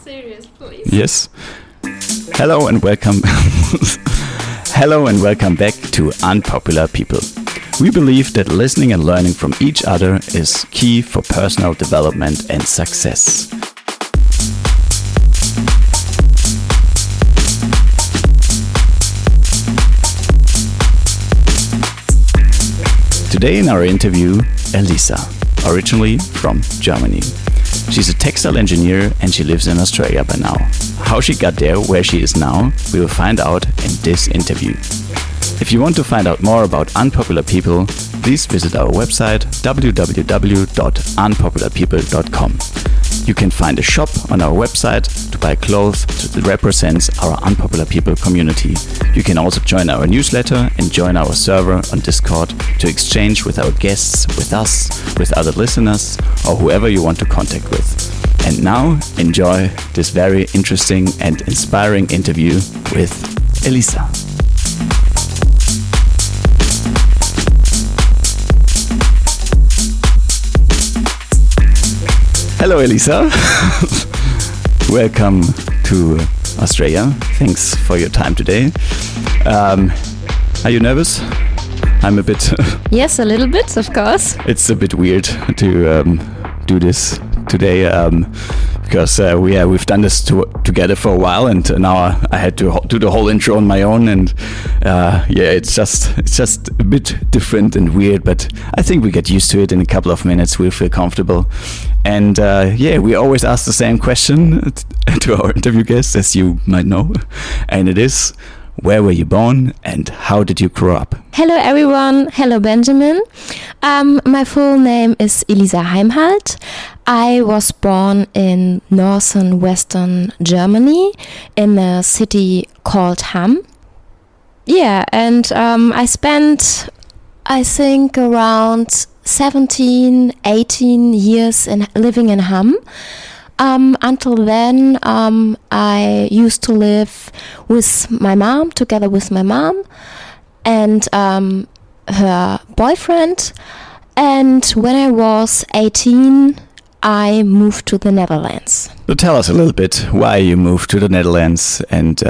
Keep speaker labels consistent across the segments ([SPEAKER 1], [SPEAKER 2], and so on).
[SPEAKER 1] serious, please.
[SPEAKER 2] Yes. Hello and welcome. Hello and welcome back to Unpopular People. We believe that listening and learning from each other is key for personal development and success. Today in our interview, Elisa, originally from Germany. She's a textile engineer and she lives in Australia by now. How she got there, where she is now, we will find out in this interview. If you want to find out more about Unpopular People, please visit our website www.unpopularpeople.com. You can find a shop on our website to buy clothes that represents our Unpopular People community. You can also join our newsletter and join our server on Discord to exchange with our guests, with us, with other listeners, or whoever you want to contact with. And now, enjoy this very interesting and inspiring interview with Elisa. Hello, Elisa. Welcome to Australia. Thanks for your time today. Are you nervous? I'm a bit...
[SPEAKER 1] Yes, a little bit, of course.
[SPEAKER 2] It's a bit weird to do this today because we've done this together for a while, and now I had to do the whole intro on my own, and it's just a bit different and weird, but I think we get used to it in a couple of minutes. We'll feel comfortable. And we always ask the same question to our interview guests, as you might know, and it is, where were you born and how did you grow up?
[SPEAKER 1] Hello everyone, hello Benjamin. My full name is Elisa Heimhalt. I was born in northern western Germany in a city called Hamm. Yeah, and I spent, I think, around 17, 18 years living in Hamm. Until then, I used to live with my mom, together with my mom and her boyfriend. And when I was 18, I moved to the Netherlands.
[SPEAKER 2] So tell us a little bit why you moved to the Netherlands and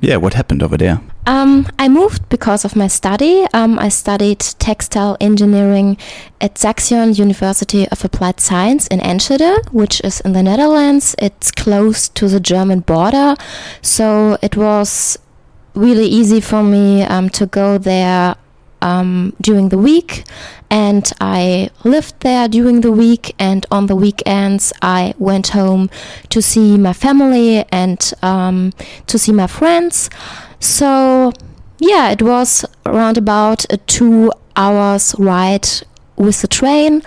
[SPEAKER 2] what happened over there.
[SPEAKER 1] I moved because of my study. I studied textile engineering at Saxion University of Applied Science in Enschede, which is in the Netherlands. It's close to the German border, so it was really easy for me to go there during the week, and I lived there during the week, and on the weekends I went home to see my family and to see my friends. So yeah, it was around about a 2 hours ride with the train,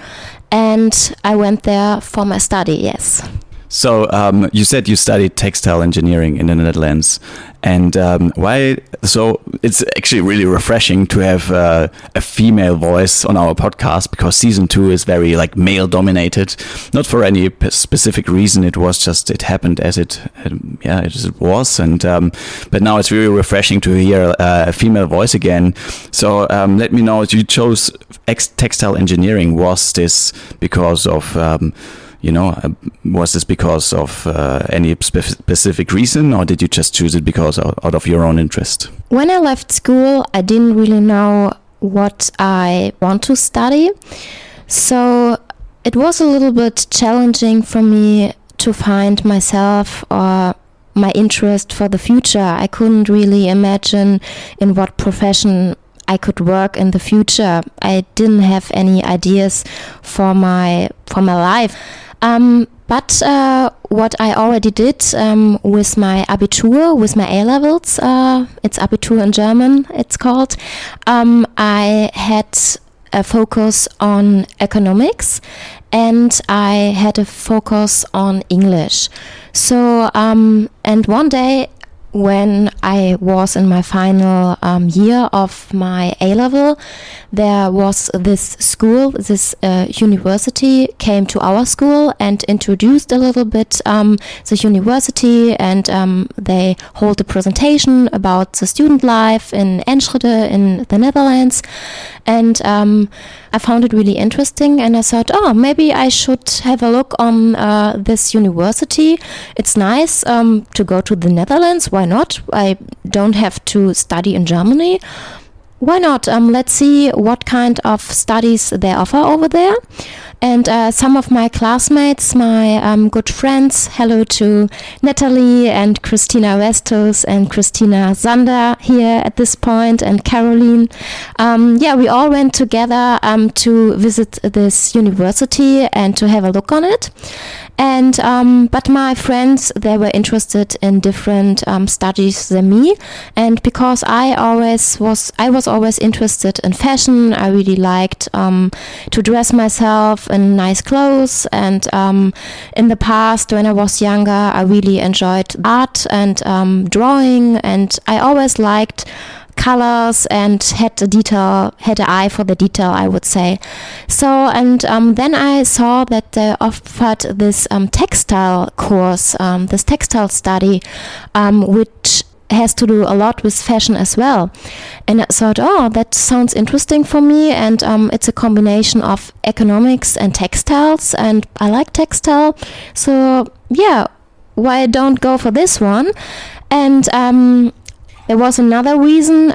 [SPEAKER 1] and I went there for my study, yes.
[SPEAKER 2] So you said you studied textile engineering in the Netherlands, and why? So it's actually really refreshing to have a female voice on our podcast, because season 2 is very male dominated, not for any specific reason. It was just, it happened as it was, and but now it's really refreshing to hear a female voice again. So let me know, you chose textile engineering. Was this because of was this because of any specific reason, or did you just choose it because out of your own interest?
[SPEAKER 1] When I left school, I didn't really know what I want to study. So it was a little bit challenging for me to find myself or my interest for the future. I couldn't really imagine in what profession I could work in the future. I didn't have any ideas for my life. But what I already did with my Abitur, with my A-levels, it's Abitur in German, it's called, I had a focus on economics and I had a focus on English. So, and one day when I was in my final year of my A-level, there was this school, this university came to our school and introduced a little bit the university, and they hold a presentation about the student life in Enschede in the Netherlands. And I found it really interesting, and I thought, maybe I should have a look on this university. It's nice to go to the Netherlands. Why not? I don't have to study in Germany. Why not? Let's see what kind of studies they offer over there. And some of my classmates, my good friends, hello to Natalie and Christina Vestos and Christina Sander here at this point, and Caroline. We all went together to visit this university and to have a look on it. And but my friends, they were interested in different studies than me, and because I was always interested in fashion. I really liked to dress myself in nice clothes, and in the past, when I was younger, I really enjoyed art and drawing, and I always liked colors and had an eye for the detail, I would say. So, and then I saw that they offered this textile course, this textile study, which has to do a lot with fashion as well. And I thought, that sounds interesting for me, and it's a combination of economics and textiles, and I like textile, so why don't go for this one? And there was another reason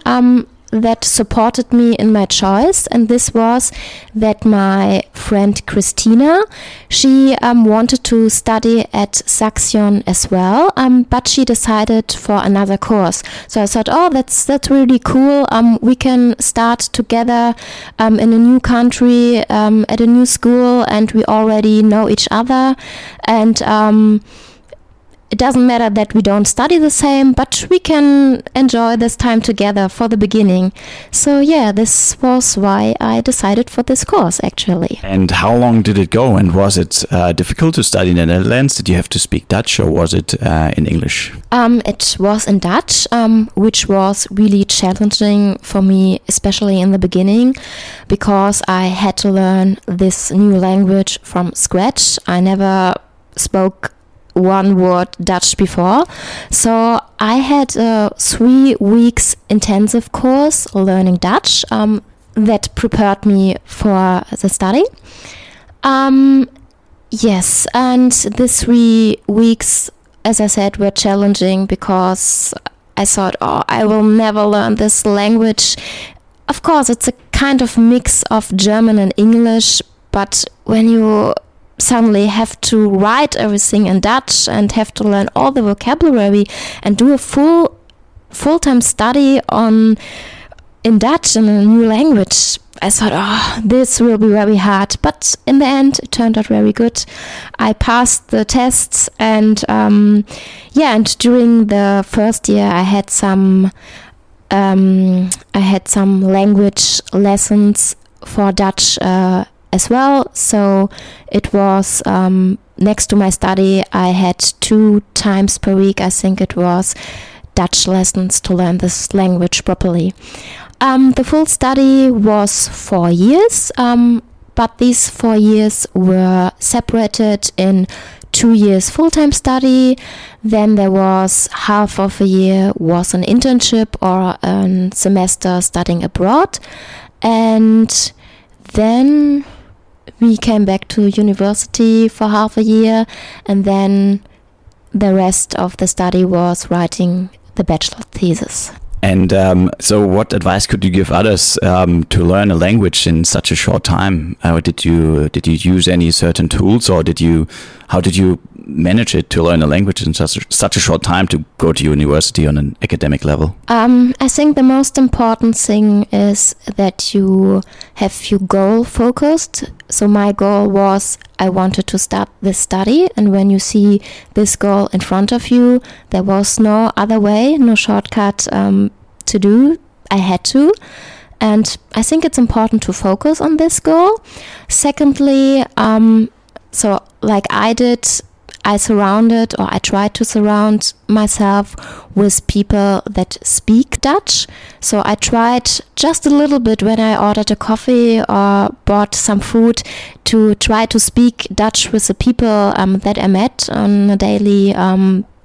[SPEAKER 1] that supported me in my choice, and this was that my friend Christina, she wanted to study at Saxion as well, but she decided for another course. So I thought, that's really cool. We can start together in a new country, at a new school, and we already know each other, and it doesn't matter that we don't study the same, but we can enjoy this time together for the beginning. So this was why I decided for this course, actually.
[SPEAKER 2] And how long did it go? And was it difficult to study in the Netherlands? Did you have to speak Dutch, or was it in English?
[SPEAKER 1] It was in Dutch, which was really challenging for me, especially in the beginning, because I had to learn this new language from scratch. I never spoke one word Dutch before, so I had a 3 weeks intensive course learning Dutch that prepared me for the study. Yes, and these 3 weeks, as I said, were challenging because I thought, I will never learn this language. Of course, it's a kind of mix of German and English, but when you suddenly have to write everything in Dutch and have to learn all the vocabulary and do a full-time study in Dutch in a new language, I thought, this will be very hard. But in the end, it turned out very good. I passed the tests, and and during the first year, I had some language lessons for Dutch as well. So it was next to my study, I had 2 times per week, I think it was, Dutch lessons to learn this language properly. The full study was 4 years, but these 4 years were separated in 2 years full-time study. Then there was half of a year was an internship or a semester studying abroad, and then we came back to university for half a year, and then the rest of the study was writing the bachelor thesis.
[SPEAKER 2] And so what advice could you give others to learn a language in such a short time? Did you use any certain tools, or how did you manage it to learn a language in such a short time to go to university on an academic level?
[SPEAKER 1] I think the most important thing is that you have your goal focused. So my goal was I wanted to start this study, and when you see this goal in front of you, there was no other way, no shortcut to do. I had to. And I think it's important to focus on this goal. Secondly, so like I did, I try to surround myself with people that speak Dutch. So I tried just a little bit when I ordered a coffee or bought some food to try to speak Dutch with the people that I met on a daily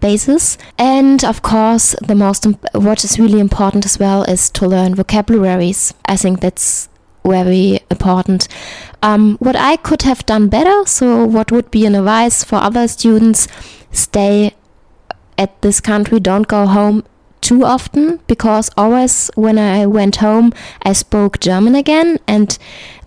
[SPEAKER 1] basis. And of course, what is really important as well is to learn vocabularies. I think that's very important. What I could have done better, so what would be an advice for other students, stay at this country, don't go home too often, because always when I went home I spoke German again, and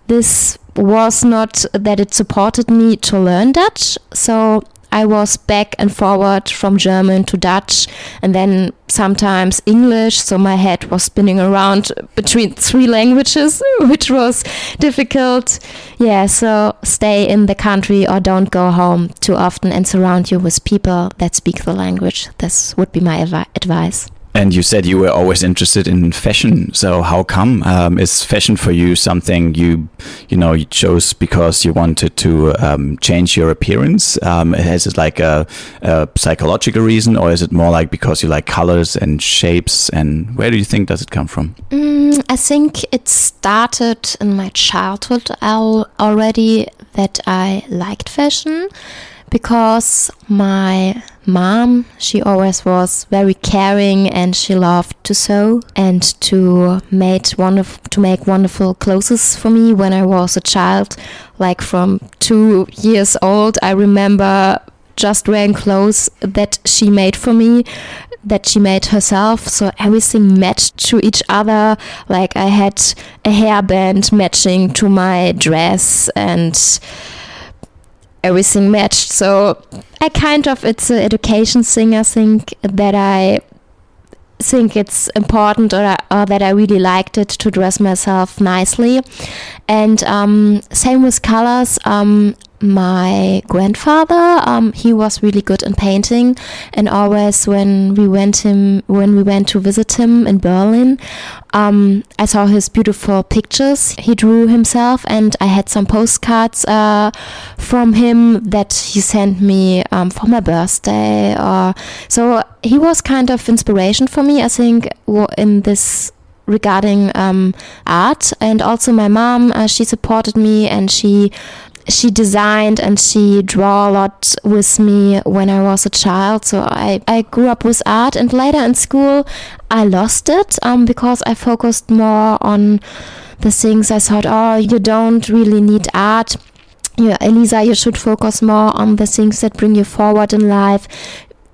[SPEAKER 1] this was not that it supported me to learn Dutch. So I was back and forward from German to Dutch and then sometimes English, so my head was spinning around between 3 languages, which was difficult. Yeah, so stay in the country or don't go home too often and surround you with people that speak the language. This would be my advice.
[SPEAKER 2] And you said you were always interested in fashion. So how come? Is fashion for you something you chose because you wanted to change your appearance? Is it like a psychological reason, or is it more like because you like colors and shapes? And where do you think does it come from?
[SPEAKER 1] I think it started in my childhood already that I liked fashion, because my mom, she always was very caring and she loved to sew and to make wonderful clothes for me when I was a child. Like from 2 years old, I remember just wearing clothes that she made for me, that she made herself, so everything matched to each other. Like I had a hairband matching to my dress and everything matched. So it's an education thing. I think it's important, or that I really liked it to dress myself nicely. And same with colors. My grandfather, he was really good in painting, and always when we went to visit him in Berlin, I saw his beautiful pictures he drew himself, and I had some postcards from him that he sent me for my birthday. So he was kind of inspiration for me, I think, in this regarding art. And also my mom, she supported me, and she designed and she drew a lot with me when I was a child. So I grew up with art, and later in school I lost it because I focused more on the things. I thought, you don't really need art. Elisa, you should focus more on the things that bring you forward in life.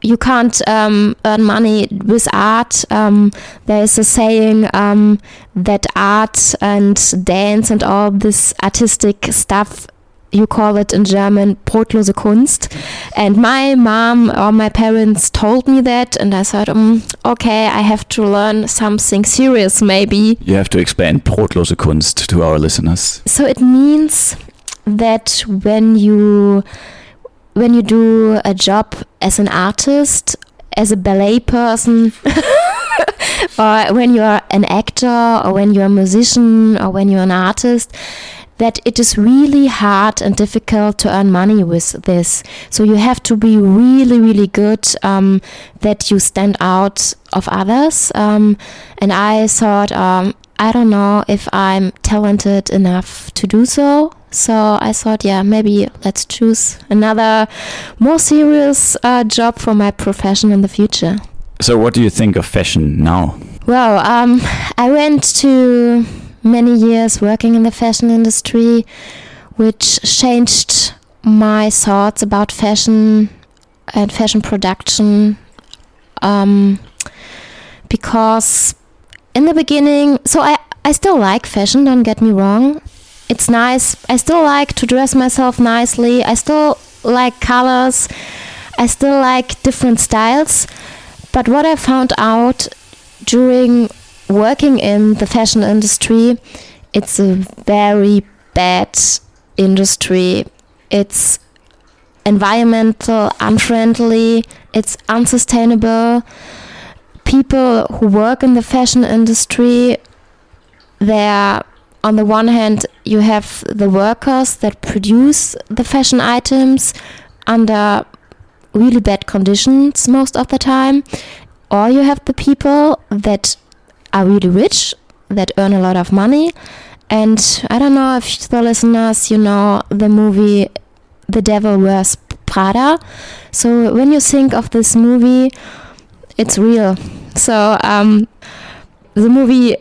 [SPEAKER 1] You can't earn money with art. There is a saying that art and dance and all this artistic stuff, you call it in German brotlose Kunst. And my mom or my parents told me that, and I thought, okay, I have to learn something serious maybe.
[SPEAKER 2] You have to explain brotlose Kunst to our listeners.
[SPEAKER 1] So it means that when you do a job as an artist, as a ballet person, or when you're an actor, or when you're a musician, or when you're an artist, that it is really hard and difficult to earn money with this. So you have to be really, really good, that you stand out of others. And I thought, I don't know if I'm talented enough to do so. So I thought, maybe let's choose another more serious job for my profession in the future.
[SPEAKER 2] So what do you think of fashion now?
[SPEAKER 1] Well, I went to many years working in the fashion industry, which changed my thoughts about fashion and fashion production. Because in the beginning, so I still like fashion, don't get me wrong. It's nice. I still like to dress myself nicely. I still like colors. I still like different styles. But what I found out during working in the fashion industry, it's a very bad industry. It's environmental, unfriendly, it's unsustainable. People who work in the fashion industry, they're, on the one hand, you have the workers that produce the fashion items under really bad conditions most of the time, or you have the people that are really rich, that earn a lot of money. And I don't know if the listeners, the movie The Devil Wears Prada. So when you think of this movie, it's real. So the movie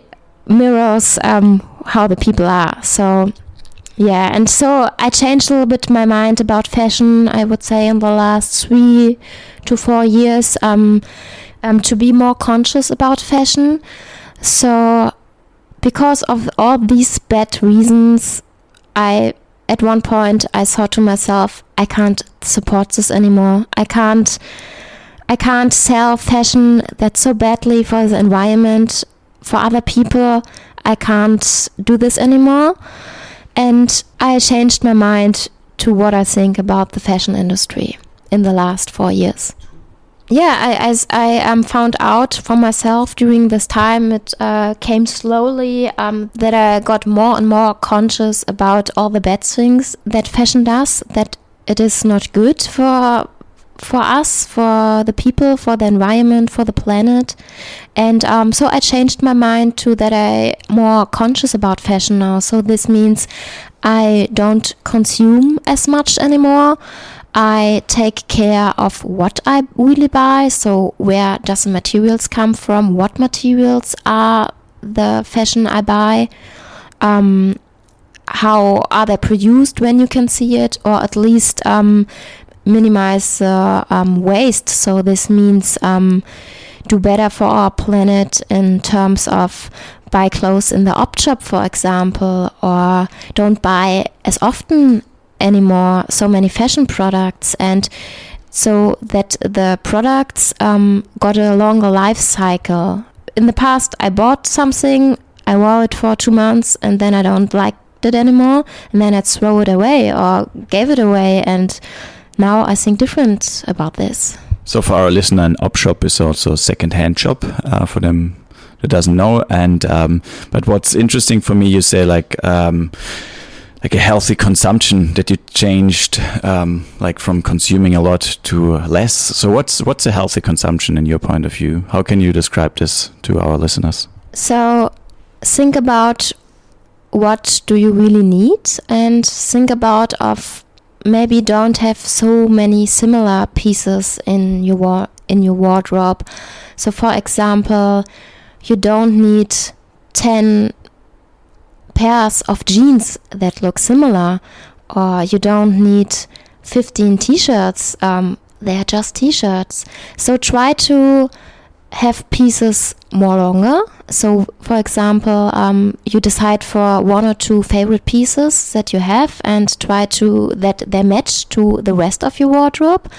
[SPEAKER 1] mirrors how the people are. So yeah, and so I changed a little bit my mind about fashion, I would say, in the last 3 to 4 years, to be more conscious about fashion. So because of all these bad reasons, at one point I thought to myself, I can't support this anymore. I can't sell fashion that's so badly for the environment, for other people. I can't do this anymore. And I changed my mind to what I think about the fashion industry in the last 4 years. Yeah, I found out for myself during this time, it came slowly, that I got more and more conscious about all the bad things that fashion does, that it is not good for us, for the people, for the environment, for the planet. And so I changed my mind to that I'm more conscious about fashion now. So this means I don't consume as much anymore. I take care of what I really buy. So where does the materials come from? What materials are the fashion I buy? How are they produced when you can see it? Or at least minimize waste. So this means do better for our planet in terms of buy clothes in the op shop, for example, or don't buy as often anymore so many fashion products, and so that the products got a longer life cycle. In the past, I bought something, I wore it for 2 months, and then I don't like it anymore, and then I'd throw it away or gave it away, and now I think different about this.
[SPEAKER 2] So for our listener, an op shop is also a second-hand shop, for them that doesn't know. And but what's interesting for me, you say like a healthy consumption, that you changed like from consuming a lot to less. So what's a healthy consumption in your point of view? How can you describe this to our listeners?
[SPEAKER 1] So think about what do you really need, and think about of maybe don't have so many similar pieces in your wardrobe. So for example, you don't need 10 pairs of jeans that look similar, or you don't need 15 t-shirts. They are just t-shirts. So try to have pieces more longer. So for example, you decide for 1 or 2 favorite pieces that you have and try to that they match to the rest of your wardrobe.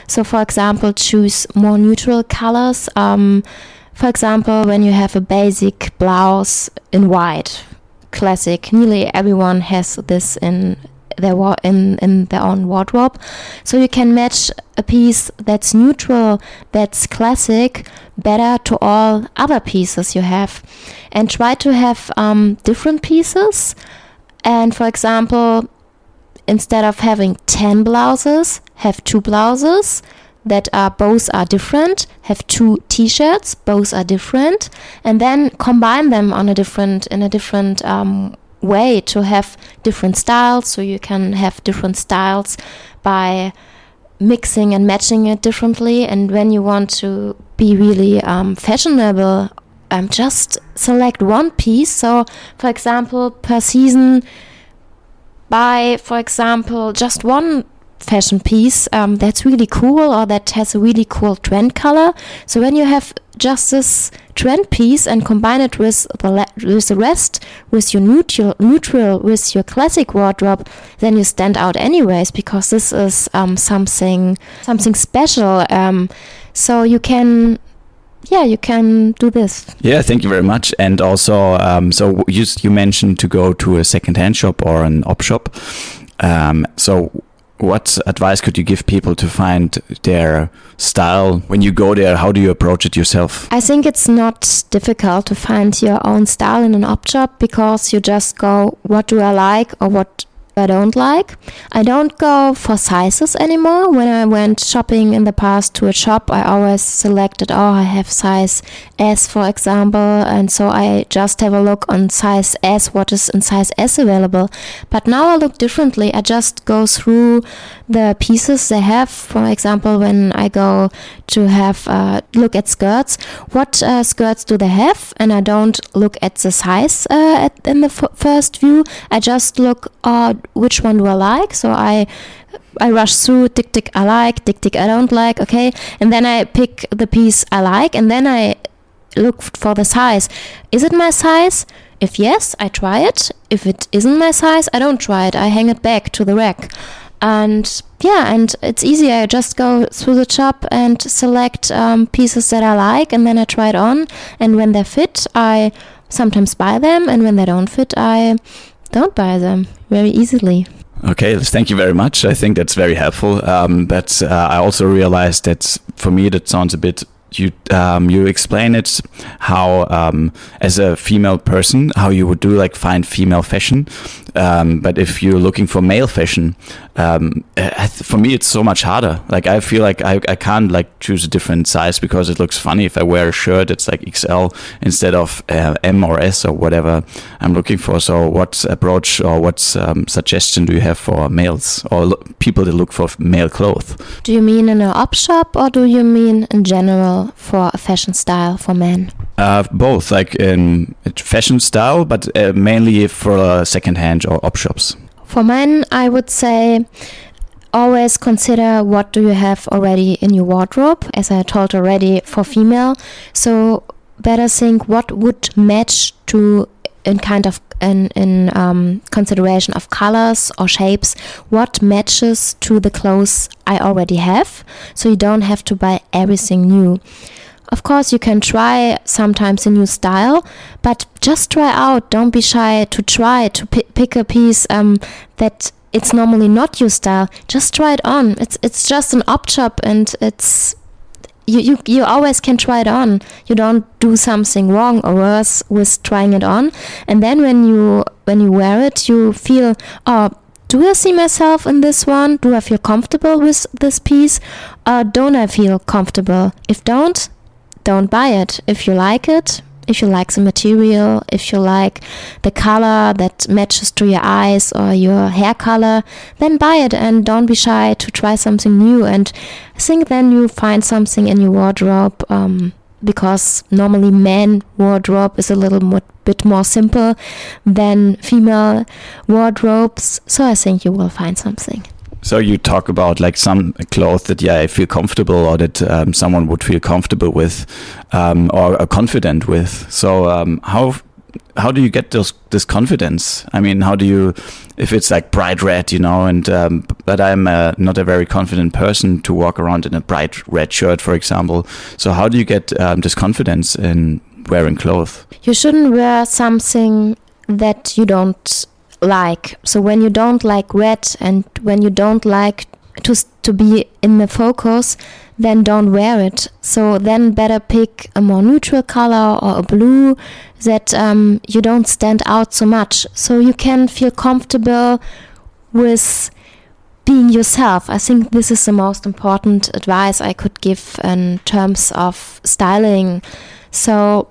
[SPEAKER 1] So for example, choose more neutral colors. For example, when you have a basic blouse in white, classic, nearly everyone has this in their own wardrobe. So you can match a piece that's neutral, that's classic, better to all other pieces you have, and try to have different pieces. And for example, instead of having 10 blouses, have 2 blouses that are both are different, have 2 t-shirts, both are different, and then combine them in a different way to have different styles. So you can have different styles by mixing and matching it differently. And when you want to be really fashionable, just select one piece. So for example, per season, buy for example just one fashion piece that's really cool, or that has a really cool trend color. So when you have just this trend piece and combine it with the rest, with your neutral, with your classic wardrobe, then you stand out anyways, because this is something special. So you can do this.
[SPEAKER 2] Yeah, thank you very much. And also, so you mentioned to go to a second-hand shop or an op shop. So what advice could you give people to find their style when you go there? How do you approach it yourself?
[SPEAKER 1] I think it's not difficult to find your own style in an op shop, because you just go, what do I like, or what I don't like. I don't go for sizes anymore. When I went shopping in the past to a shop, I always selected, I have size S, for example, and so I just have a look on size S, what is in size S available. But now I look differently. I just go through the pieces they have. For example, when I go to have a look at skirts, what skirts do they have? And I don't look at the size in the first view. I just look which one do I like. So I rush through, tick, I like, tick, I don't like, okay. And then I pick the piece I like, and then I look for the size. Is it my size? If yes, I try it. If it isn't my size, I don't try it. I hang it back to the rack. And and it's easy. I just go through the shop and select pieces that I like, and then I try it on. And when they fit, I sometimes buy them, and when they don't fit, I don't buy them very easily.
[SPEAKER 2] Okay, thank you very much. I think that's very helpful. But I also realized that for me that sounds a bit. You explain it how as a female person how you would do like find female fashion, but if you're looking for male fashion, for me it's so much harder. Like I feel like I can't like choose a different size because it looks funny if I wear a shirt it's like XL instead of M or S or whatever I'm looking for. So what approach or what suggestion do you have for males or people that look for male clothes?
[SPEAKER 1] Do you mean in an op shop or do you mean in general for a fashion style for men?
[SPEAKER 2] Both, like in fashion style, but mainly for secondhand or op shops.
[SPEAKER 1] For men, I would say always consider what do you have already in your wardrobe, as I told already for female. So better think what would match to in consideration of colors or shapes, what matches to the clothes I already have, so you don't have to buy everything new. Of course, you can try sometimes a new style, but just try out. Don't be shy to try to pick a piece that it's normally not your style. Just try it on. It's just an op shop, and it's you always can try it on. You don't do something wrong or worse with trying it on. And then when you wear it, you feel, do I see myself in this one? Do I feel comfortable with this piece? Don't I feel comfortable? If don't buy it. If you like it, if you like the material, if you like the color that matches to your eyes or your hair color, then buy it and don't be shy to try something new. And I think then you find something in your wardrobe, because normally men wardrobe is a little bit more simple than female wardrobes. So I think you will find something.
[SPEAKER 2] So you talk about like some clothes that I feel comfortable or that someone would feel comfortable with or confident with. So how do you get this confidence? I mean, how do you, if it's like bright red, and but I'm not a very confident person to walk around in a bright red shirt, for example. So how do you get this confidence in wearing clothes?
[SPEAKER 1] You shouldn't wear something that you don't like. So when you don't like red and when you don't like to be in the focus, then don't wear it. So then better pick a more neutral color or a blue that you don't stand out so much, so you can feel comfortable with being yourself. I think this is the most important advice I could give in terms of styling. So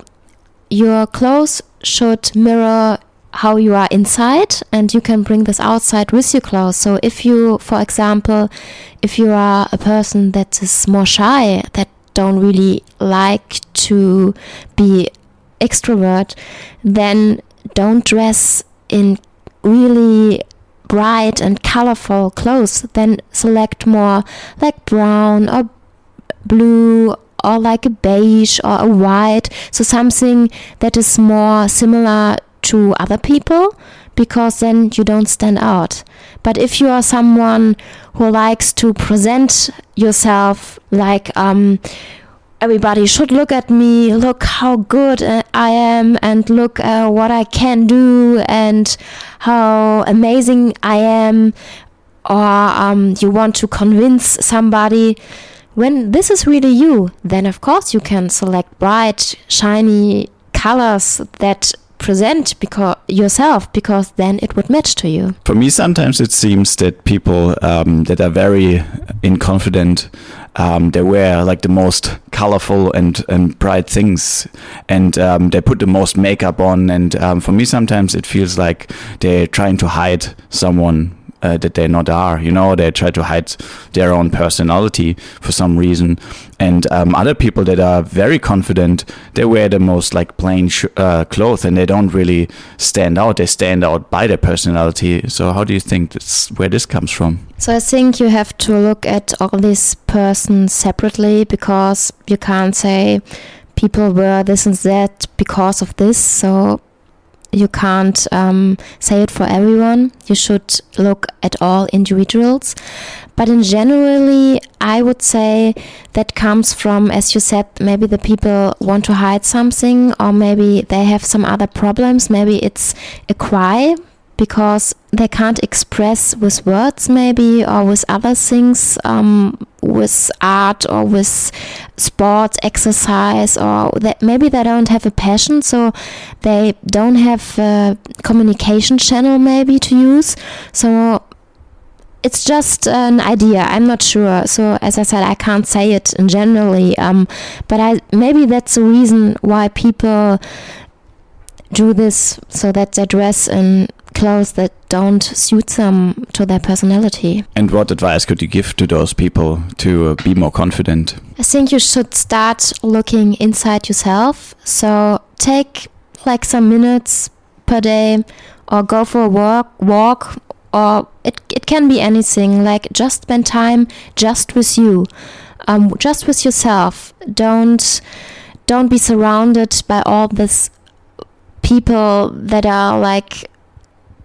[SPEAKER 1] your clothes should mirror how you are inside, and you can bring this outside with your clothes. So if you, for example, if you are a person that is more shy, that don't really like to be extrovert, then don't dress in really bright and colorful clothes. Then select more like brown or blue or like a beige or a white, so something that is more similar to other people, because then you don't stand out. But if you are someone who likes to present yourself like everybody should look at me, look how good I am, and look what I can do and how amazing I am, or you want to convince somebody, when this is really you, then of course you can select bright, shiny colors that present because then it would match to you.
[SPEAKER 2] For me, sometimes it seems that people that are very inconfident, they wear like the most colorful and bright things, and they put the most makeup on, and for me sometimes it feels like they're trying to hide someone that they not are. They try to hide their own personality for some reason. And other people that are very confident, they wear the most like plain clothes, and they don't really stand out. They stand out by their personality. So how do you think where this comes from?
[SPEAKER 1] So I think you have to look at all these persons separately, because you can't say people wear this and that because of this. So you can't say it for everyone. You should look at all individuals. But in generally, I would say that comes from, as you said, maybe the people want to hide something, or maybe they have some other problems. Maybe it's a cry because they can't express with words, maybe, or with other things, with art or with sports, exercise, or maybe they don't have a passion, so they don't have a communication channel maybe to use. So it's just an idea. I'm not sure. So as I said, I can't say it in generally, but maybe that's the reason why people do this, so that they dress in clothes that don't suit them to their personality.
[SPEAKER 2] And what advice could you give to those people to be more confident?
[SPEAKER 1] I think you should start looking inside yourself. So take like some minutes per day, or go for a walk, or it can be anything. Like just spend time just with you, just with yourself. Don't be surrounded by all this people that are like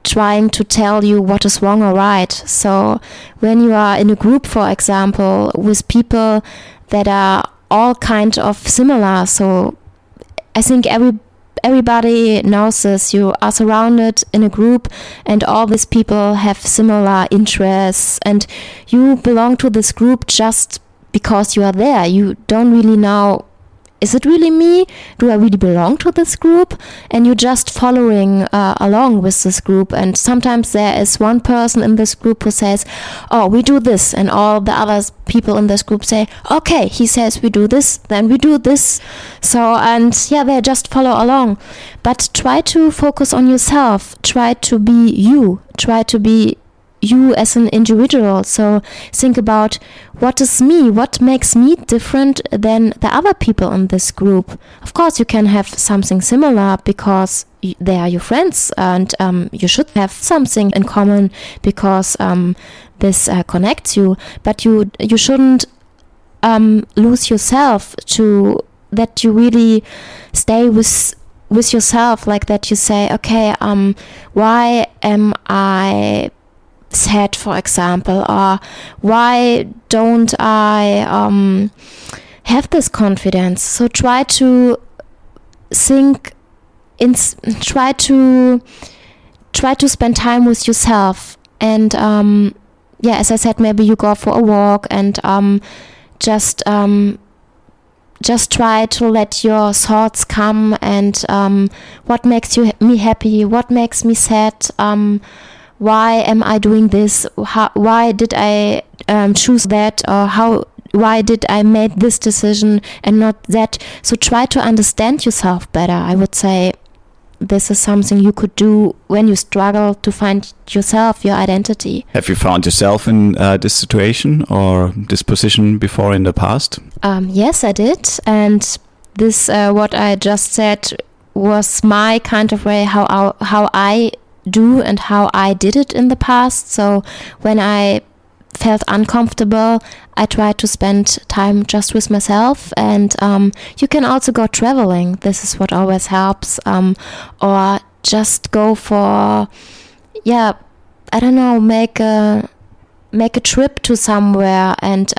[SPEAKER 1] trying to tell you what is wrong or right. So when you are in a group, for example, with people that are all kind of similar, so I think everybody knows this. You are surrounded in a group, and all these people have similar interests, and you belong to this group just because you are there. You don't really know, is it really me? Do I really belong to this group? And you're just following along with this group. And sometimes there is one person in this group who says, oh, we do this. And all the other people in this group say, okay, he says we do this, then we do this. So, and yeah, they just follow along. But try to focus on yourself. Try to be you. Try to be you as an individual. So think about, what is me? What makes me different than the other people in this group? Of course, you can have something similar because they are your friends, and you should have something in common because this connects you. But you shouldn't lose yourself, to that you really stay with yourself, like that you say, okay, why am I sad, for example, or why don't I have this confidence? So try to think, try to spend time with yourself, and as I said, maybe you go for a walk, and just try to let your thoughts come, and what makes me happy, what makes me sad, why am I doing this? Why did I choose that? Or why did I make this decision and not that? So try to understand yourself better. I would say this is something you could do when you struggle to find yourself, your identity.
[SPEAKER 2] Have you found yourself in this situation or this position before in the past?
[SPEAKER 1] Yes, I did. And this, what I just said, was my kind of way how I do and how I did it in the past. So when I felt uncomfortable, I tried to spend time just with myself. And you can also go traveling. This is what always helps. Or just go for, I don't know, make a trip to somewhere, and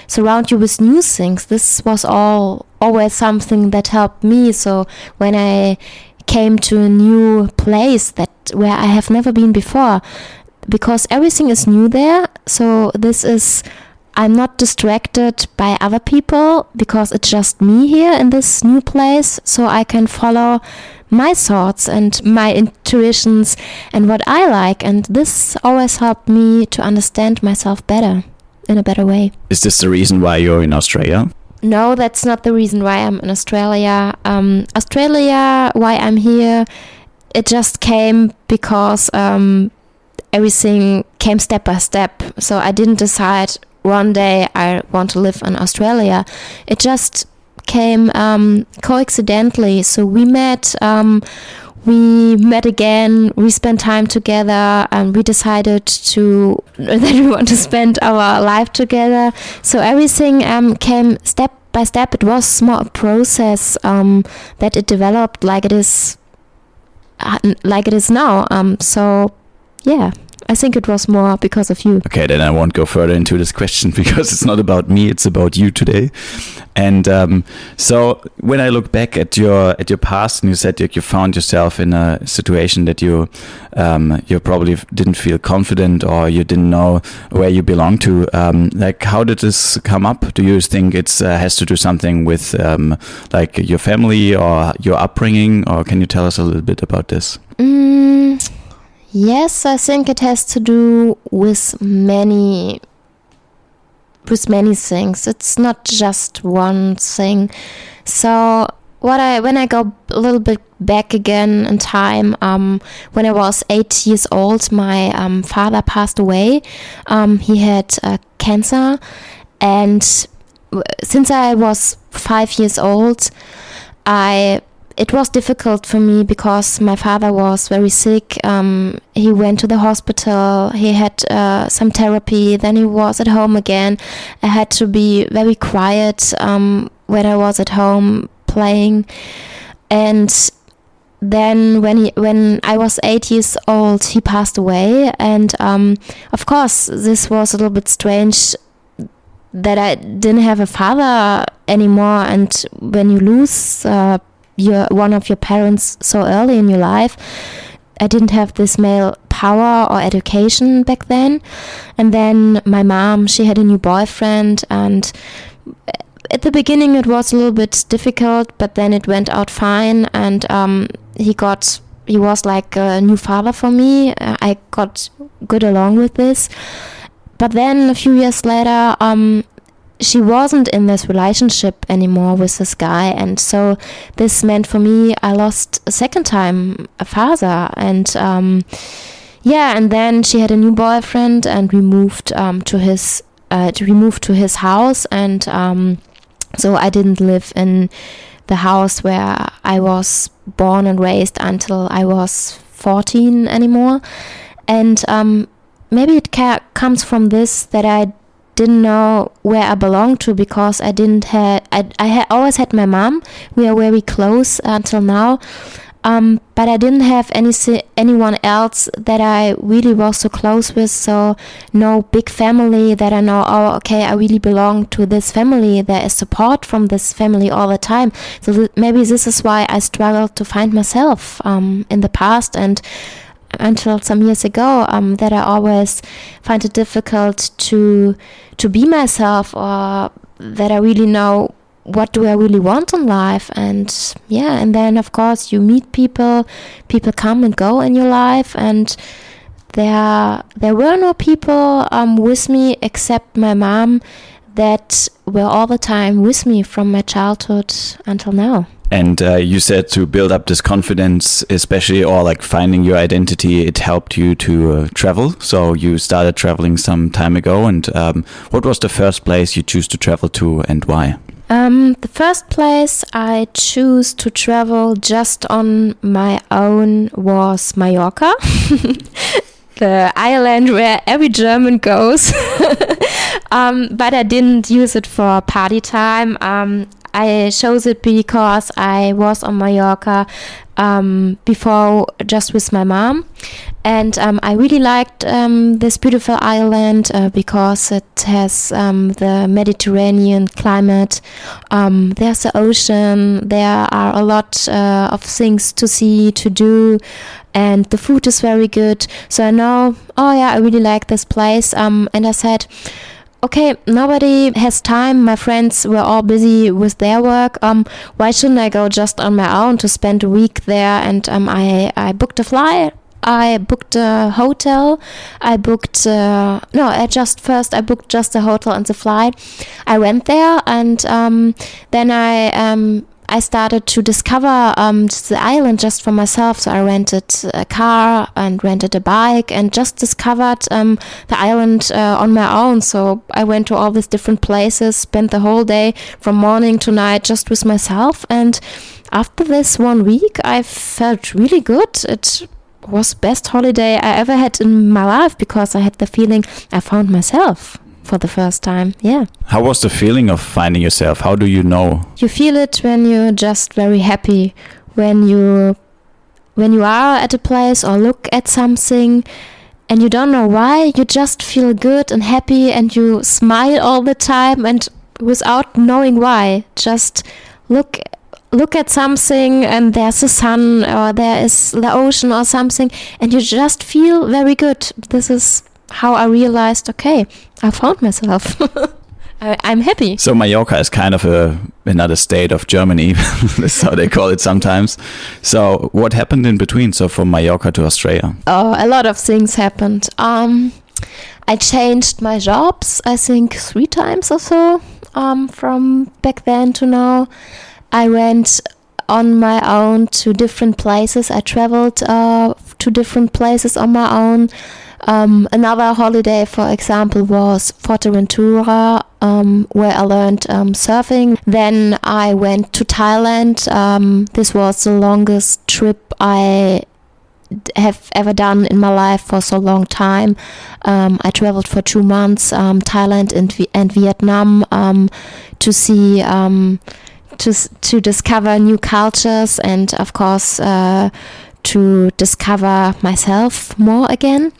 [SPEAKER 1] surround you with new things. This was always something that helped me. So when I came to a new place where I have never been before, because everything is new there. So I'm not distracted by other people because it's just me here in this new place. So I can follow my thoughts and my intuitions and what I like. And this always helped me to understand myself better, in a better way.
[SPEAKER 2] Is this the reason why you're in Australia?
[SPEAKER 1] No, that's not the reason why I'm in Australia. Australia, why I'm here, it just came because everything came step by step. So I didn't decide one day I want to live in Australia. It just came coincidentally. So we met again, we spent time together, and we decided that we want to spend our life together. So everything came step by step. It was more a process that it developed like it is now. So yeah, I think it was more because of you.
[SPEAKER 2] Okay, then I won't go further into this question because it's not about me, it's about you today. And so when I look back at your past, and you said that you found yourself in a situation that you probably didn't feel confident, or you didn't know where you belong to. Like, how did this come up? Do you think it has to do something with like your family or your upbringing, or can you tell us a little bit about this?
[SPEAKER 1] Yes, I think it has to do with many things. It's not just one thing. So when I go a little bit back again in time, when I was 8 years old, my father passed away. He had cancer, and since I was 5 years old, it was difficult for me because my father was very sick. He went to the hospital. He had some therapy. Then he was at home again. I had to be very quiet when I was at home playing. And then when I was 8 years old, he passed away. And of course, this was a little bit strange that I didn't have a father anymore. And when you lose one of your parents so early in your life, I didn't have this male power or education back then. And then my mom, she had a new boyfriend, and at the beginning it was a little bit difficult, but then it went out fine, and he was like a new father for me. I got good along with this. But then a few years later, she wasn't in this relationship anymore with this guy, and so this meant for me I lost a second time a father. And and then she had a new boyfriend, and we moved to his house, and so I didn't live in the house where I was born and raised until I was 14 anymore. And maybe it comes from this, that I didn't know where I belonged to, because I always had my mom. We are very close until now, but I didn't have anyone else that I really was so close with. So no big family that I know, oh, okay, I really belong to this family. There is support from this family all the time. So maybe this is why I struggled to find myself in the past, and until some years ago, that I always find it difficult to be myself, or that I really know what do I really want in life. And then of course you meet people come and go in your life, and there were no people with me except my mom that were all the time with me from my childhood until now.
[SPEAKER 2] And you said to build up this confidence, especially, or like finding your identity, it helped you to travel. So you started traveling some time ago. And what was the first place you chose to travel to, and why?
[SPEAKER 1] The first place I chose to travel just on my own was Mallorca. The island where every German goes. But I didn't use it for party time. I chose it because I was on Mallorca before, just with my mom, and I really liked this beautiful island because it has the Mediterranean climate. There's the ocean. There are a lot of things to see, to do, and the food is very good. So I know, I really like this place. And I said, okay, nobody has time. My friends were all busy with their work. Why shouldn't I go just on my own to spend a week there? And I booked a flight. I booked a hotel. I booked I booked just the hotel and the flight. I went there, and then I started to discover the island just for myself. So I rented a car and rented a bike and just discovered the island on my own. So I went to all these different places, spent the whole day from morning to night just with myself. And after this 1 week, I felt really good. It was the best holiday I ever had in my life because I had the feeling I found myself for the first time. Yeah.
[SPEAKER 2] How was the feeling of finding yourself? How do you know?
[SPEAKER 1] You feel it when you're just very happy, when you are at a place or look at something and you don't know why, you just feel good and happy and you smile all the time and without knowing why, just look at something and there's the sun or there is the ocean or something and you just feel very good. This is how I realized, okay, I found myself. I'm happy.
[SPEAKER 2] So Mallorca is kind of another state of Germany. That's how they call it sometimes. So what happened in between? So from Mallorca to Australia?
[SPEAKER 1] Oh, a lot of things happened. I changed my jobs, I think 3 times or so, from back then to now. I went on my own to different places. I traveled to different places on my own. Another holiday, for example, was Fuerteventura, where I learned surfing. Then I went to Thailand. This was the longest trip I have ever done in my life for so long time. I traveled for 2 months, Thailand and Vietnam, to see to discover new cultures and of course to discover myself more again.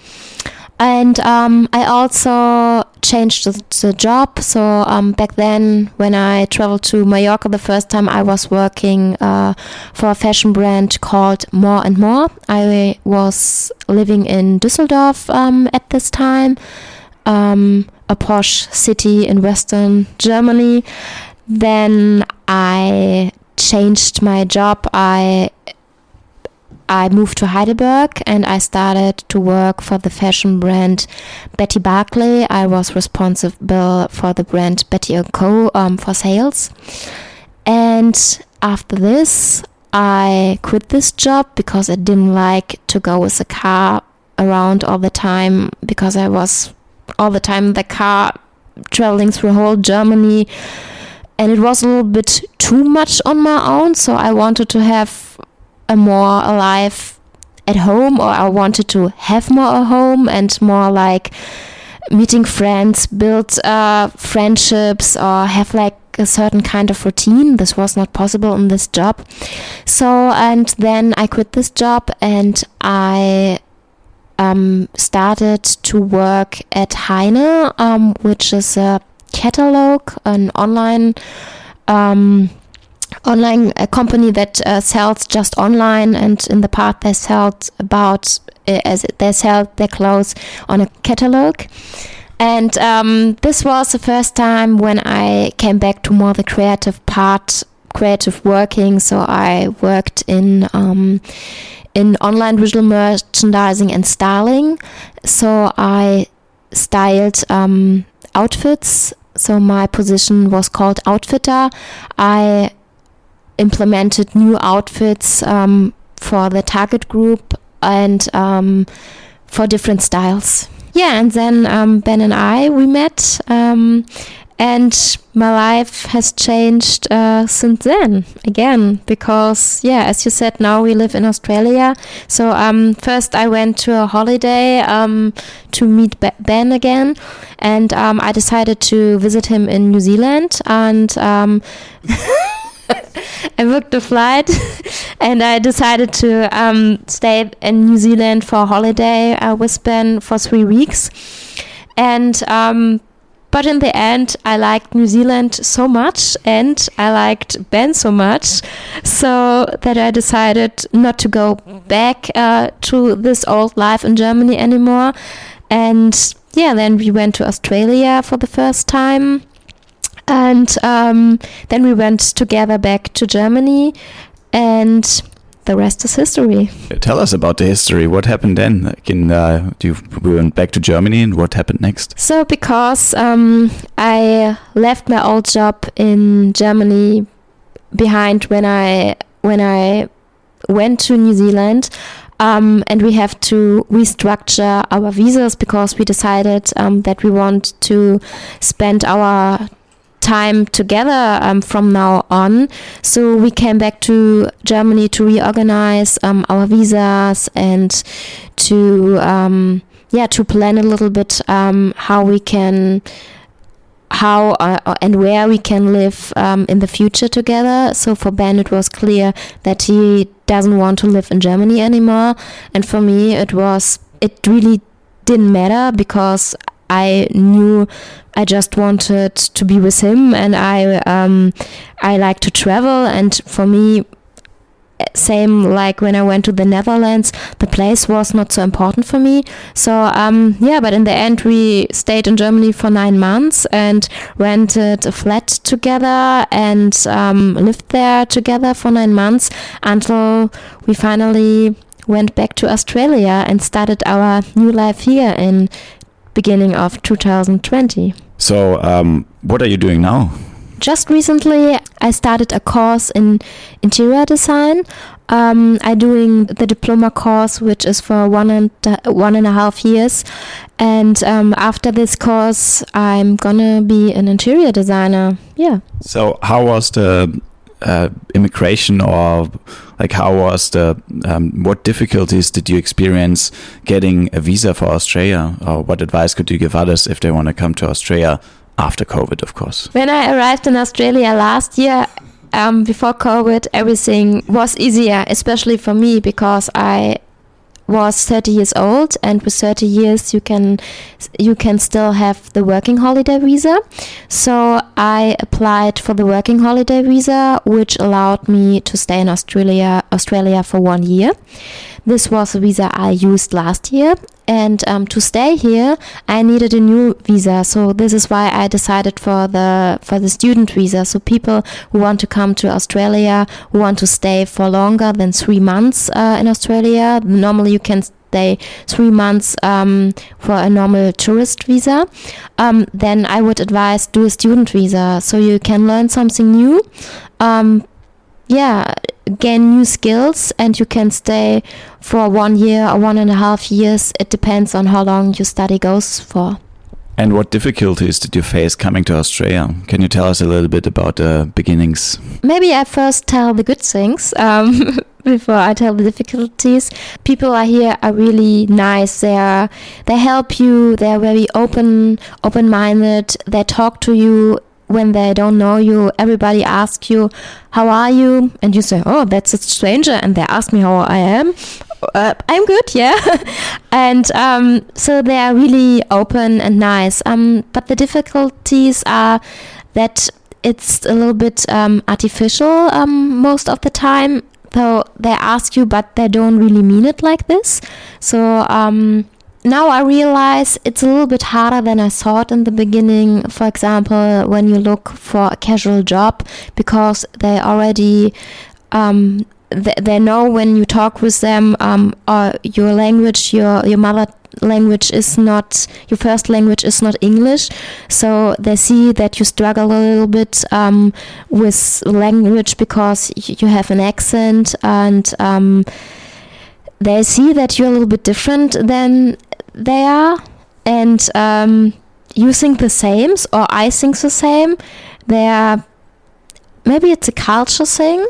[SPEAKER 1] And I also changed the job. So back then, when I traveled to Mallorca the first time, I was working for a fashion brand called More and More. I was living in Düsseldorf at this time, a posh city in Western Germany. Then I changed my job. I moved to Heidelberg and I started to work for the fashion brand Betty Barclay. I was responsible for the brand Betty & Co. For sales. And after this, I quit this job because I didn't like to go with the car around all the time, because I was all the time in the car traveling through whole Germany. And it was a little bit too much on my own, so I wanted to have a more life at home, or I wanted to have more a home and more like meeting friends, build friendships, or have like a certain kind of routine. This was not possible in this job. So, and then I quit this job and I started to work at Heine, which is a catalog, an online a company that sells just online, and in the past they sell their clothes on a catalog. And this was the first time when I came back to more the creative part, creative working. So I worked in online visual merchandising and styling. So I styled outfits. So my position was called outfitter. I implemented new outfits for the target group and for different styles. Yeah, and then Ben and we met, and my life has changed since then again, because as you said, now we live in Australia. So first I went to a holiday to meet Ben again, and I decided to visit him in New Zealand, and I booked a flight and I decided to stay in New Zealand for a holiday with Ben for 3 weeks. And but in the end, I liked New Zealand so much and I liked Ben so much, so that I decided not to go back to this old life in Germany anymore. And yeah, then we went to Australia for the first time. And then we went together back to Germany, and the rest is history.
[SPEAKER 2] Tell us about the history. What happened then? We went back to Germany, and what happened next?
[SPEAKER 1] So because I left my old job in Germany behind when I went to New Zealand, and we have to restructure our visas because we decided that we want to spend our time together from now on. So we came back to Germany to reorganize our visas and to plan a little bit how and where we can live in the future together. So for Ben, it was clear that he doesn't want to live in Germany anymore, and for me it really didn't matter because I knew I just wanted to be with him, and I like to travel, and for me, same like when I went to the Netherlands, the place was not so important for me. So but in the end we stayed in Germany for 9 months and rented a flat together and lived there together for 9 months until we finally went back to Australia and started our new life here in beginning of 2020.
[SPEAKER 2] So what are you doing now?
[SPEAKER 1] Just recently, I started a course in interior design. I'm doing the diploma course, which is for 1.5 years. And after this course, I'm gonna be an interior designer. Yeah.
[SPEAKER 2] So how was the immigration, or like how was what difficulties did you experience getting a visa for Australia? Or what advice could you give others if they want to come to Australia after COVID, of course?
[SPEAKER 1] When I arrived in Australia last year, before COVID, everything was easier, especially for me because I was 30 years old, and with 30 years you can still have the working holiday visa. So I applied for the working holiday visa, which allowed me to stay in Australia for 1 year. This was a visa I used last year, and to stay here I needed a new visa. So this is why I decided for the student visa. So people who want to come to Australia, who want to stay for longer than 3 months in Australia. Normally you can stay 3 months for a normal tourist visa. Then I would advise do a student visa so you can learn something new. Gain new skills, and you can stay for 1 year or 1.5 years. It depends on how long your study goes for.
[SPEAKER 2] And what difficulties did you face coming to Australia? Can you tell us a little bit about the beginnings?
[SPEAKER 1] Maybe I first tell the good things before I tell the difficulties. People here are really nice. They help you. They're very open-minded. They talk to you when they don't know you. Everybody asks you, how are you? And you say, oh, that's a stranger. And they ask me how I am. I'm good, yeah. And so they are really open and nice. But the difficulties are that it's a little bit artificial most of the time. So they ask you, but they don't really mean it like this. So now I realize it's a little bit harder than I thought in the beginning. For example, when you look for a casual job, because they already they know when you talk with them, or your language, your mother language is not, your first language is not English. So they see that you struggle a little bit with language because you have an accent, and they see that you're a little bit different than they are, and you think the same, or I think the same. Maybe it's a culture thing.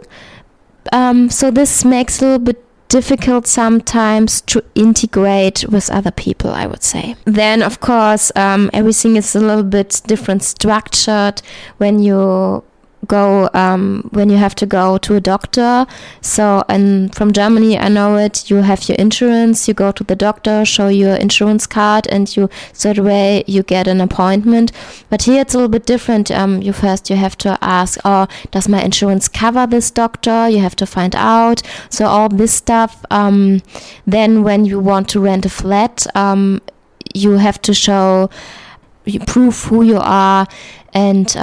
[SPEAKER 1] So this makes it a little bit difficult sometimes to integrate with other people, I would say. Then, of course, everything is a little bit different structured when you have to go to a doctor. So, and from Germany, I know it, you have your insurance, you go to the doctor, show your insurance card, and you straight away you get an appointment. But here it's a little bit different. You have to ask, oh, does my insurance cover this doctor? You have to find out. So all this stuff. Then when you want to rent a flat, you have to prove who you are, and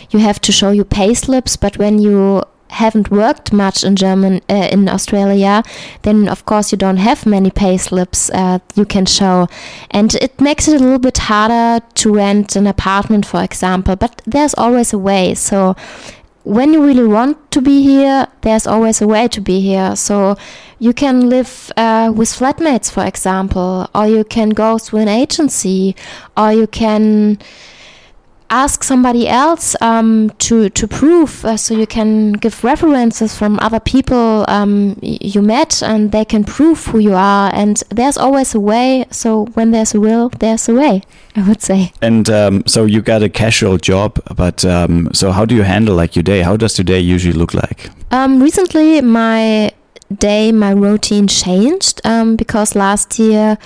[SPEAKER 1] you have to show your pay slips. But when you haven't worked much in Australia, then of course you don't have many pay slips you can show, and it makes it a little bit harder to rent an apartment, for example. But there's always a way. So when you really want to be here, there's always a way to be here. So you can live with flatmates, for example, or you can go through an agency, or you can ask somebody else to prove, so you can give references from other people you met, and they can prove who you are. And there's always a way. So when there's a will, there's a way, I would say.
[SPEAKER 2] And so you got a casual job, but so how do you handle like your day? How does your day usually look like?
[SPEAKER 1] Recently, my routine changed because last year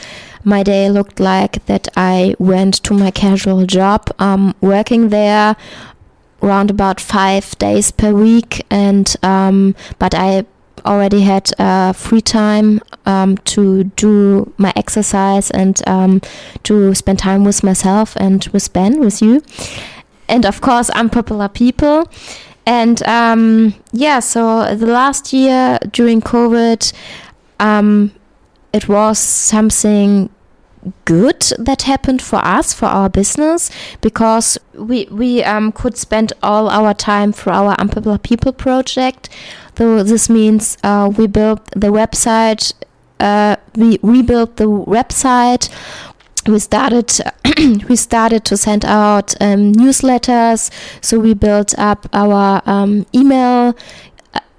[SPEAKER 1] my day looked like that I went to my casual job, working there around about 5 days per week, and but I already had free time to do my exercise and to spend time with myself and with Ben, with you, and of course Unpopular People. And so the last year during COVID, it was something good that happened for us, for our business, because we could spend all our time for our Unpopular People project. So this means we built the website, we rebuilt the website. We started to send out newsletters. So we built up our email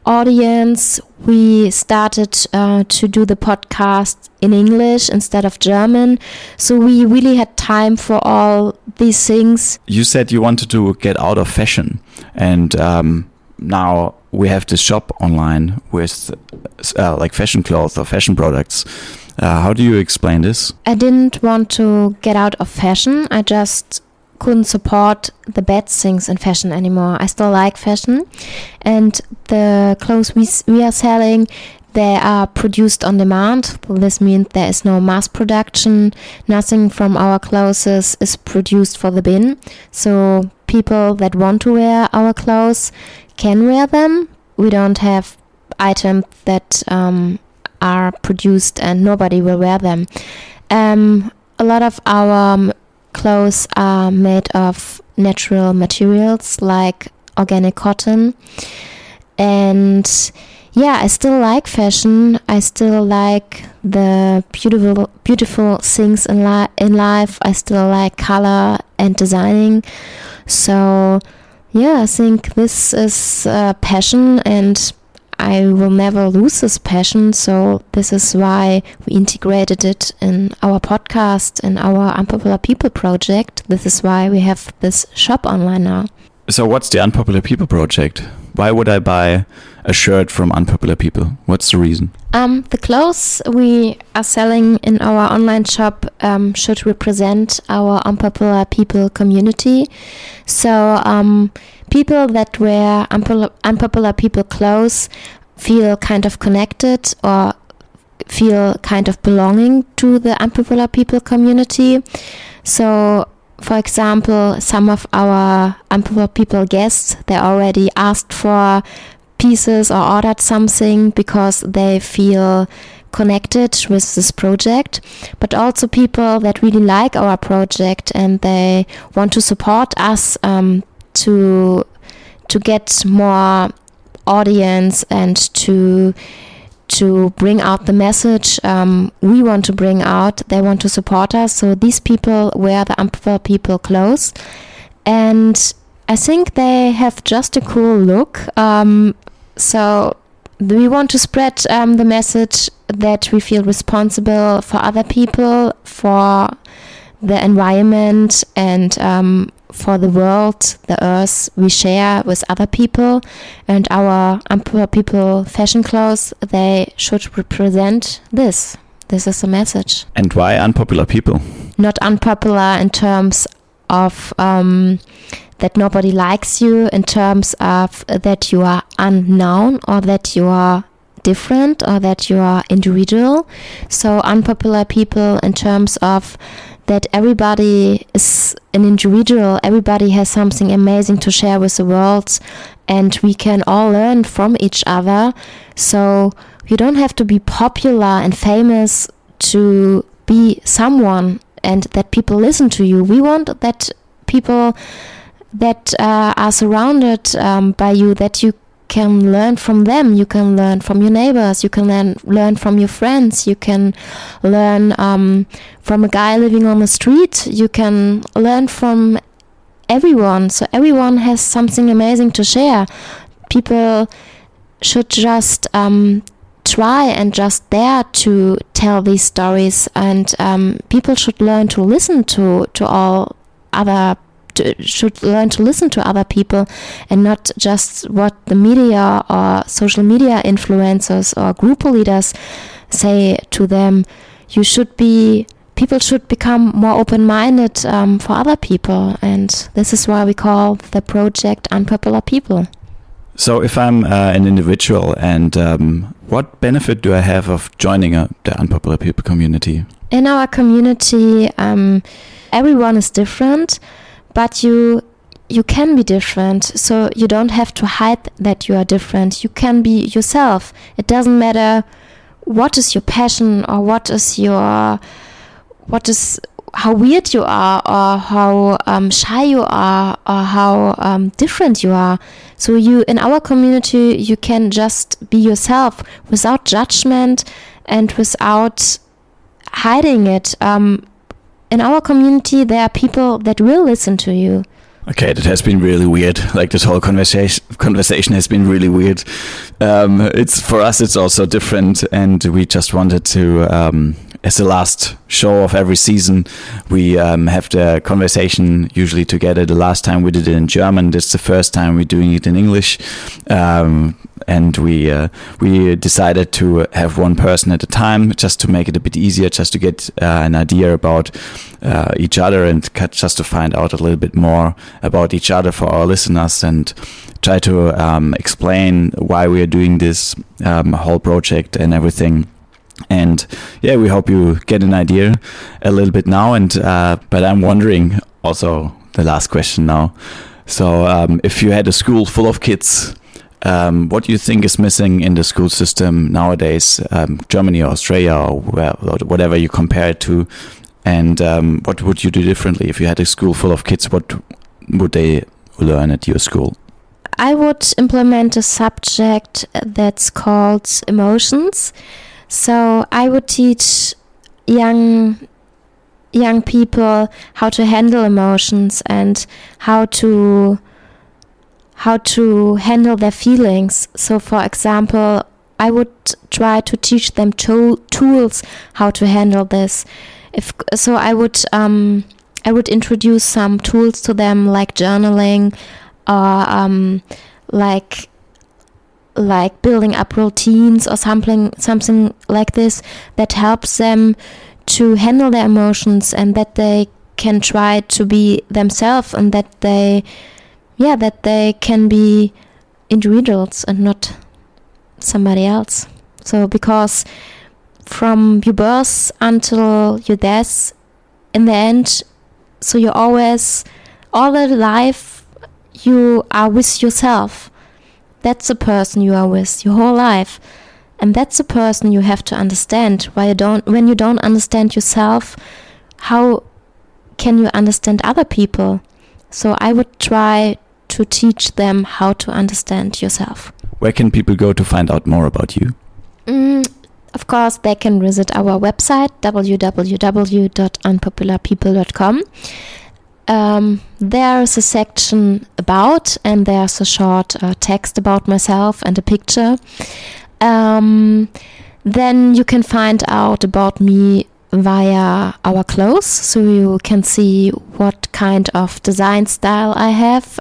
[SPEAKER 1] audience. We started to do the podcast in English instead of German. So we really had time for all these things.
[SPEAKER 2] You said you wanted to get out of fashion, and now we have to shop online with like fashion clothes or fashion products. How do you explain this? I
[SPEAKER 1] didn't want to get out of fashion. I just couldn't support the bad things in fashion anymore. I still like fashion, and the clothes we are selling, they are produced on demand. This means there is no mass production. Nothing from our clothes is produced for the bin. So people that want to wear our clothes can wear them. We don't have items that are produced and nobody will wear them. A lot of our clothes are made of natural materials like organic cotton. And I still like fashion. I still like the beautiful things in life. I still like color and designing. So I think this is passion, and I will never lose this passion. So this is why we integrated it in our podcast, in our Unpopular People project. This is why we have this shop online now.
[SPEAKER 2] So what's the Unpopular People project? Why would I buy a shirt from Unpopular People? What's the reason?
[SPEAKER 1] The clothes we are selling in our online shop should represent our Unpopular People community. So people that wear Unpopular People clothes feel kind of connected or feel kind of belonging to the Unpopular People community. So, for example, some of our Unpopular People guests, they already asked for pieces or ordered something because they feel connected with this project, but also people that really like our project and they want to support us to get more audience and to bring out the message we want to bring out. They want to support us. So these people wear the Unpopular People clothes, and I think they have just a cool look. So we want to spread the message that we feel responsible for other people, for the environment, and for the world, the earth we share with other people. And our Unpopular People fashion clothes, they should represent this. This is the message.
[SPEAKER 2] And why Unpopular People?
[SPEAKER 1] Not unpopular in terms of that nobody likes you, in terms of that you are unknown or that you are different or that you are individual. So unpopular people in terms of that everybody is an individual, everybody has something amazing to share with the world, and we can all learn from each other. So you don't have to be popular and famous to be someone and that people listen to you. We want that people that are surrounded by you, that you can learn from them. You can learn from your neighbors. You can learn from your friends. You can learn from a guy living on the street. You can learn from everyone. So everyone has something amazing to share. People should just try and just dare to tell these stories, and people should learn to listen to all other should learn to listen to other people and not just what the media or social media influencers or group leaders say to them. People should become more open-minded for other people, and this is why we call the project Unpopular People.
[SPEAKER 2] So if I'm an individual, and what benefit do I have of joining the Unpopular People community?
[SPEAKER 1] In our community, everyone is different, but you can be different, so you don't have to hide that you are different. You can be yourself. It doesn't matter what is your passion or how weird you are, or how shy you are, or how different you are. So in our community, you can just be yourself without judgment and without hiding it. In our community, there are people that will listen to you.
[SPEAKER 2] Okay, that has been really weird. Like, this whole conversation has been really weird. For us, it's also different, and we just wanted to, as the last show of every season, we have the conversation usually together. The last time we did it in German. This is the first time we're doing it in English. And we decided to have one person at a time, just to make it a bit easier, just to get an idea about each other, and just to find out a little bit more about each other for our listeners, and try to explain why we are doing this whole project and everything. And yeah, we hope you get an idea a little bit now. And but I'm wondering also the last question now. So if you had a school full of kids, what do you think is missing in the school system nowadays, Germany or Australia or whatever you compare it to? And what would you do differently if you had a school full of kids? What would they learn at your school?
[SPEAKER 1] I would implement a subject that's called emotions. So I would teach young people how to handle emotions and how to handle their feelings. So, for example, I would try to teach them tools how to handle this. I would introduce some tools to them, like journaling, or like building up routines or something like this that helps them to handle their emotions, and that they can try to be themselves, and that they can be individuals and not somebody else. So because from your birth until your death, in the end, so you always, all the life, you are with yourself. That's the person you are with your whole life, and that's the person you have to understand. When you don't understand yourself, how can you understand other people? So I would try to teach them how to understand yourself.
[SPEAKER 2] Where can people go to find out more about you?
[SPEAKER 1] Of course, they can visit our website, www.unpopularpeople.com. There's a section about, and there's a short text about myself and a picture. Then you can find out about me via our clothes, so you can see what kind of design style I have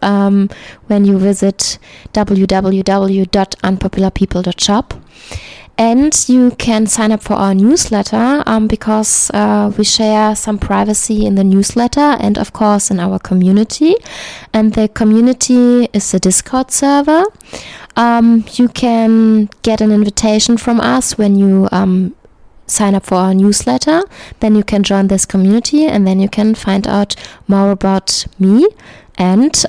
[SPEAKER 1] when you visit www.unpopularpeople.shop. And you can sign up for our newsletter because we share some privacy in the newsletter and, of course, in our community. And the community is a Discord server. You can get an invitation from us when you sign up for our newsletter. Then you can join this community, and then you can find out more about me. And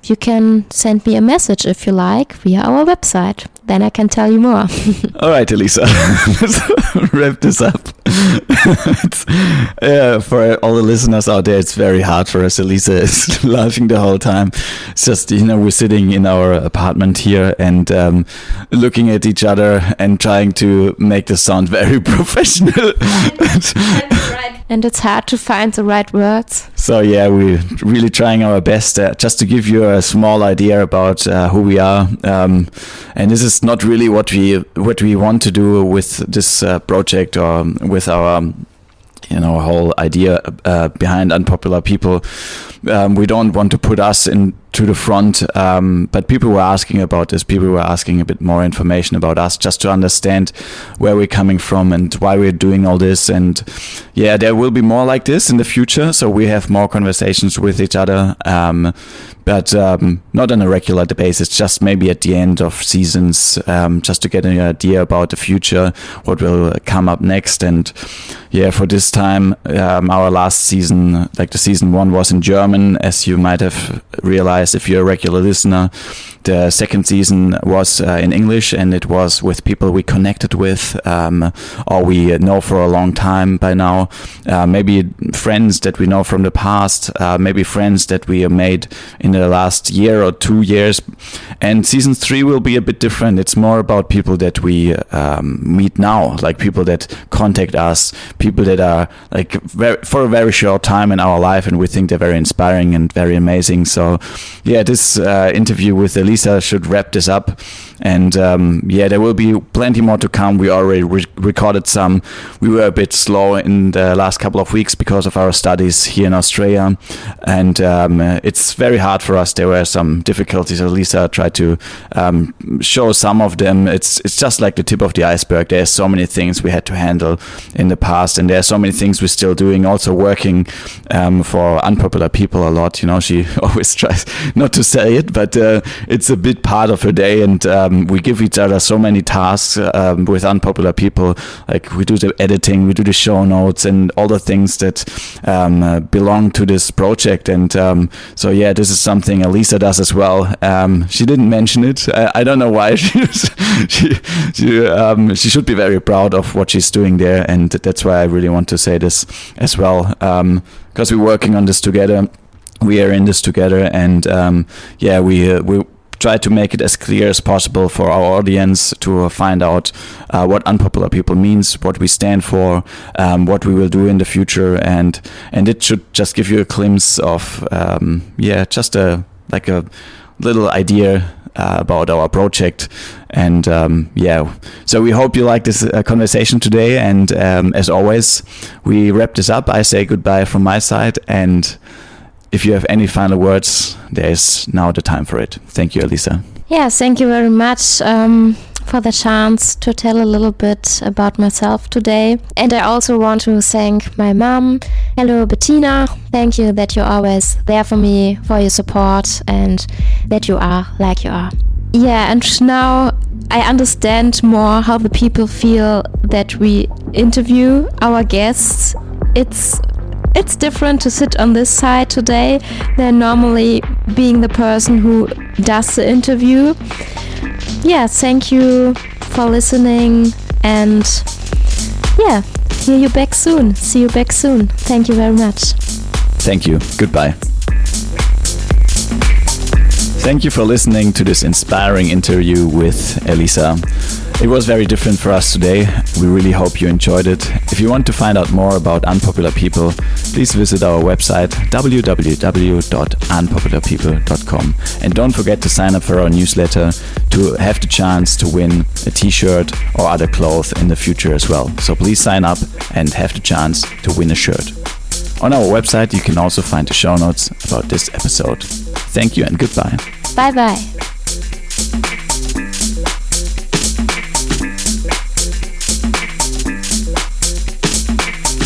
[SPEAKER 1] you can send me a message if you like via our website. Then I can tell you more.
[SPEAKER 2] All right, Elisa, let's wrap this up. For all the listeners out there, it's very hard for us. Elisa is laughing the whole time. It's just, we're sitting in our apartment here and looking at each other and trying to make this sound very professional.
[SPEAKER 1] And it's hard to find the right words.
[SPEAKER 2] So yeah, we're really trying our best just to give you a small idea about who we are. And this is not really what we want to do with this project or with our whole idea behind Unpopular People. We don't want to put us into the front, but people were asking about this. People were asking a bit more information about us, just to understand where we're coming from and why we're doing all this. And yeah, there will be more like this in the future. So we have more conversations with each other, but not on a regular basis, just maybe at the end of seasons, just to get an idea about the future, what will come up next. And yeah, for this time, our last season, like the season 1, was in German, as you might have realized if you're a regular listener. The second season was in English, and it was with people we connected with, or we know for a long time by now. Maybe friends that we know from the past, maybe friends that we made in the last year or 2 years. And season 3 will be a bit different. It's more about people that we meet now, like people that contact us, people that are like for a very short time in our life, and we think they're very inspiring and very amazing. So yeah, this interview with Elisa should wrap this up. And yeah, there will be plenty more to come. We already recorded some. We were a bit slow in the last couple of weeks because of our studies here in Australia, and it's very hard for us. There were some difficulties. Elisa tried to show some of them. It's just like the tip of the iceberg. There's so many things we had to handle in the past, and there are so many things we're still doing. Also working for Unpopular People a lot. She always tries not to say it, but it's a bit part of her day, and we give each other so many tasks with Unpopular People. Like we do the editing, we do the show notes, and all the things that belong to this project. And so yeah, this is something Elisa does as well. She didn't mention it. I don't know why. She should be very proud of what she's doing there, and that's why I really want to say this as well, because we're working on this together. We are in this together, and yeah, we try to make it as clear as possible for our audience to find out what Unpopular People means, what we stand for, what we will do in the future, and it should just give you a glimpse of just a little idea about our project. And so we hope you like this conversation today, and as always, we wrap this up. I say goodbye from my side, and if you have any final words, there's now the time for it. Thank you, Elisa.
[SPEAKER 1] Yeah, thank you very much for the chance to tell a little bit about myself today. And I also want to thank my mom. Hello, Bettina. Thank you that you're always there for me, for your support, and that you are like you are. Yeah, and now I understand more how the people feel that we interview our guests. It's different to sit on this side today than normally being the person who does the interview. Yeah, thank you for listening, and yeah, hear you back soon. See you back soon. Thank you very much.
[SPEAKER 2] Thank you. Goodbye. Thank you for listening to this inspiring interview with Elisa. It was very different for us today. We really hope you enjoyed it. If you want to find out more about Unpopular People, please visit our website www.unpopularpeople.com, and don't forget to sign up for our newsletter to have the chance to win a t-shirt or other clothes in the future as well. So please sign up and have the chance to win a shirt. On our website you can also find the show notes about this episode. Thank you and goodbye.
[SPEAKER 1] Bye bye.